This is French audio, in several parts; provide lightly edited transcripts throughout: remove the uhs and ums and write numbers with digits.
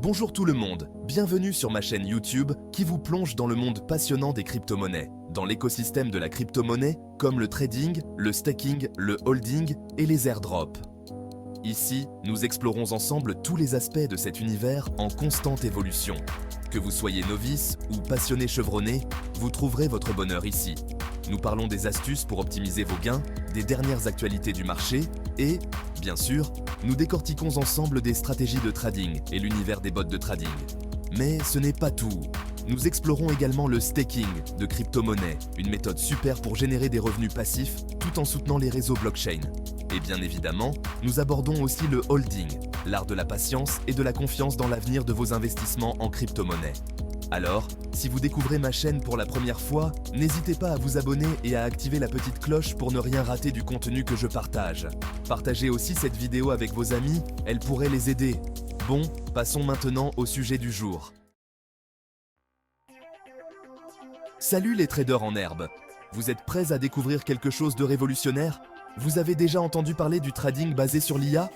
Bonjour tout le monde, bienvenue sur ma chaîne YouTube qui vous plonge dans le monde passionnant des crypto-monnaies, dans l'écosystème de la crypto-monnaie, comme le trading, le staking, le holding et les airdrops. Ici, nous explorons ensemble tous les aspects de cet univers en constante évolution. Que vous soyez novice ou passionné chevronné, vous trouverez votre bonheur ici. Nous parlons des astuces pour optimiser vos gains, des dernières actualités du marché et, bien sûr, nous décortiquons ensemble des stratégies de trading et l'univers des bots de trading. Mais ce n'est pas tout. Nous explorons également le staking de crypto-monnaies, une méthode super pour générer des revenus passifs tout en soutenant les réseaux blockchain. Et bien évidemment, nous abordons aussi le holding, l'art de la patience et de la confiance dans l'avenir de vos investissements en crypto-monnaie. Alors, si vous découvrez ma chaîne pour la première fois, n'hésitez pas à vous abonner et à activer la petite cloche pour ne rien rater du contenu que je partage. Partagez aussi cette vidéo avec vos amis, elle pourrait les aider. Bon, passons maintenant au sujet du jour. Salut les traders en herbe! Vous êtes prêts à découvrir quelque chose de révolutionnaire? Vous avez déjà entendu parler du trading basé sur l'IA?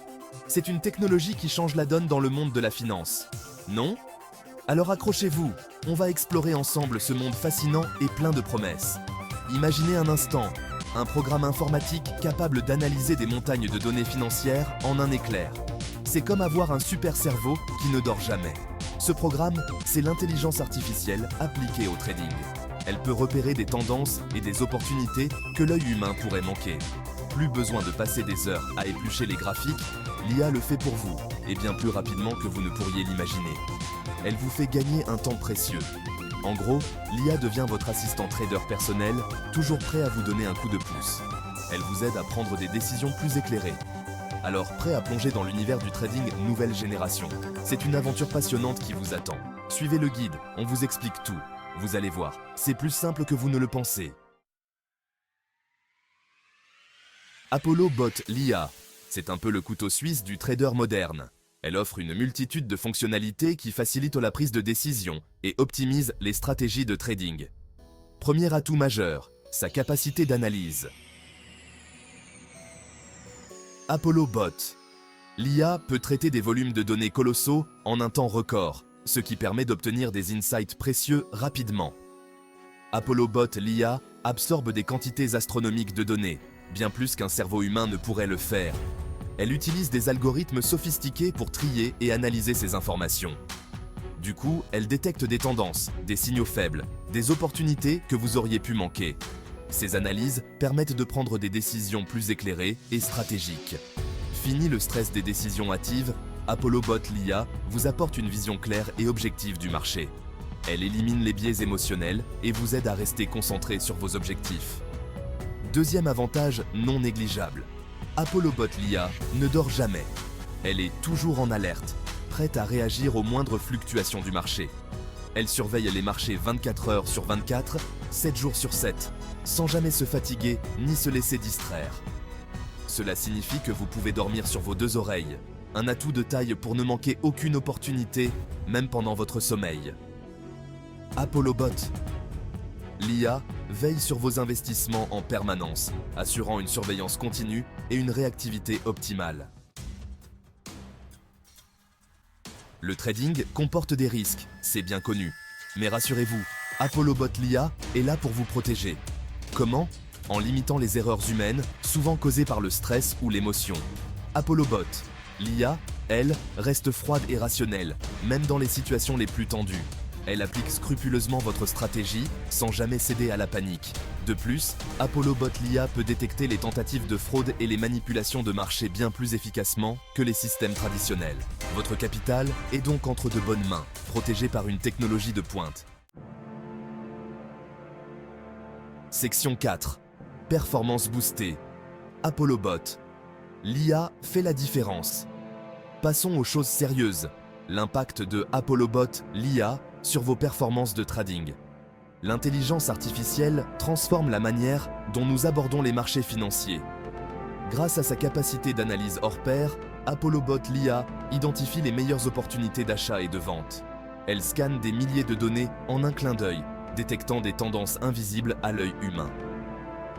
C'est une technologie qui change la donne dans le monde de la finance. Non? Alors accrochez-vous, on va explorer ensemble ce monde fascinant et plein de promesses. Imaginez un instant, un programme informatique capable d'analyser des montagnes de données financières en un éclair. C'est comme avoir un super cerveau qui ne dort jamais. Ce programme, c'est l'intelligence artificielle appliquée au trading. Elle peut repérer des tendances et des opportunités que l'œil humain pourrait manquer. Plus besoin de passer des heures à éplucher les graphiques, l'IA le fait pour vous, et bien plus rapidement que vous ne pourriez l'imaginer. Elle vous fait gagner un temps précieux. En gros, l'IA devient votre assistant trader personnel, toujours prêt à vous donner un coup de pouce. Elle vous aide à prendre des décisions plus éclairées. Alors, prêt à plonger dans l'univers du trading nouvelle génération. C'est une aventure passionnante qui vous attend. Suivez le guide, on vous explique tout. Vous allez voir, c'est plus simple que vous ne le pensez. Apollo Bot l'IA, c'est un peu le couteau suisse du trader moderne. Elle offre une multitude de fonctionnalités qui facilitent la prise de décision et optimisent les stratégies de trading. Premier atout majeur, sa capacité d'analyse. Apollo Bot. L'IA peut traiter des volumes de données colossaux en un temps record, ce qui permet d'obtenir des insights précieux rapidement. Apollo Bot l'IA absorbe des quantités astronomiques de données, bien plus qu'un cerveau humain ne pourrait le faire. Elle utilise des algorithmes sophistiqués pour trier et analyser ces informations. Du coup, elle détecte des tendances, des signaux faibles, des opportunités que vous auriez pu manquer. Ces analyses permettent de prendre des décisions plus éclairées et stratégiques. Fini le stress des décisions hâtives, Apollo Bot l'IA vous apporte une vision claire et objective du marché. Elle élimine les biais émotionnels et vous aide à rester concentré sur vos objectifs. Deuxième avantage non négligeable. Apollo Bot l'IA ne dort jamais. Elle est toujours en alerte, prête à réagir aux moindres fluctuations du marché. Elle surveille les marchés 24 heures sur 24, 7 jours sur 7, sans jamais se fatiguer ni se laisser distraire. Cela signifie que vous pouvez dormir sur vos deux oreilles, un atout de taille pour ne manquer aucune opportunité, même pendant votre sommeil. Apollo Bot. L'IA veille sur vos investissements en permanence, assurant une surveillance continue et une réactivité optimale. Le trading comporte des risques, c'est bien connu. Mais rassurez-vous, Apollo Bot l'IA est là pour vous protéger. Comment? En limitant les erreurs humaines, souvent causées par le stress ou l'émotion. Apollo Bot. L'IA, elle, reste froide et rationnelle, même dans les situations les plus tendues. Elle applique scrupuleusement votre stratégie, sans jamais céder à la panique. De plus, Apollo Bot l'IA peut détecter les tentatives de fraude et les manipulations de marché bien plus efficacement que les systèmes traditionnels. Votre capital est donc entre de bonnes mains, protégé par une technologie de pointe. Section 4. Performance boostée. Apollo Bot. L'IA fait la différence. Passons aux choses sérieuses. L'impact de Apollo Bot l'IA sur vos performances de trading. L'intelligence artificielle transforme la manière dont nous abordons les marchés financiers. Grâce à sa capacité d'analyse hors pair, Apollo Bot l'IA identifie les meilleures opportunités d'achat et de vente. Elle scanne des milliers de données en un clin d'œil, détectant des tendances invisibles à l'œil humain.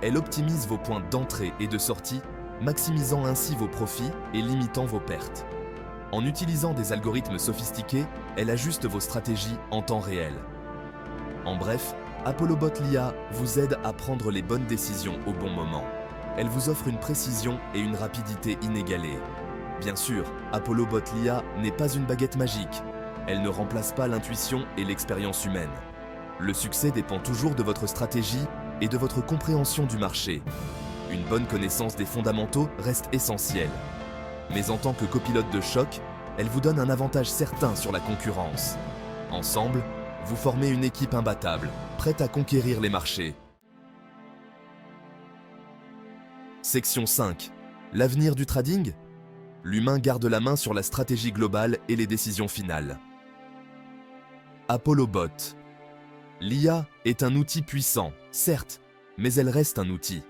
Elle optimise vos points d'entrée et de sortie, maximisant ainsi vos profits et limitant vos pertes. En utilisant des algorithmes sophistiqués, elle ajuste vos stratégies en temps réel. En bref, ApolloBot l'IA vous aide à prendre les bonnes décisions au bon moment. Elle vous offre une précision et une rapidité inégalées. Bien sûr, ApolloBot l'IA n'est pas une baguette magique. Elle ne remplace pas l'intuition et l'expérience humaine. Le succès dépend toujours de votre stratégie et de votre compréhension du marché. Une bonne connaissance des fondamentaux reste essentielle. Mais en tant que copilote de choc, elle vous donne un avantage certain sur la concurrence. Ensemble, vous formez une équipe imbattable, prête à conquérir les marchés. Section 5. L'avenir du trading? L'humain garde la main sur la stratégie globale et les décisions finales. ApolloBot. L'IA est un outil puissant, certes, mais elle reste un outil.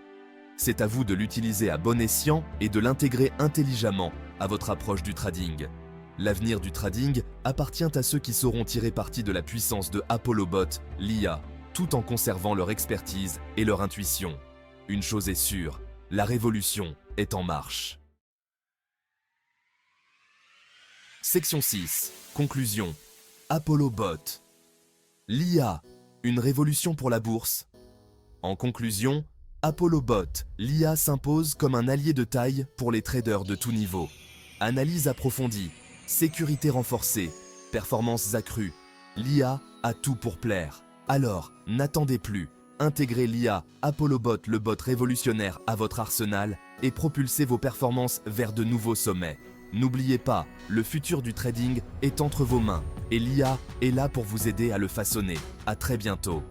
C'est à vous de l'utiliser à bon escient et de l'intégrer intelligemment à votre approche du trading. L'avenir du trading appartient à ceux qui sauront tirer parti de la puissance de ApolloBot, l'IA, tout en conservant leur expertise et leur intuition. Une chose est sûre, la révolution est en marche. Section 6. Conclusion. ApolloBot. L'IA, une révolution pour la bourse. En conclusion, ApolloBot, l'IA s'impose comme un allié de taille pour les traders de tout niveau. Analyse approfondie, sécurité renforcée, performances accrues. L'IA a tout pour plaire. Alors, n'attendez plus. Intégrez l'IA ApolloBot, le bot révolutionnaire, à votre arsenal et propulsez vos performances vers de nouveaux sommets. N'oubliez pas, le futur du trading est entre vos mains et l'IA est là pour vous aider à le façonner. À très bientôt.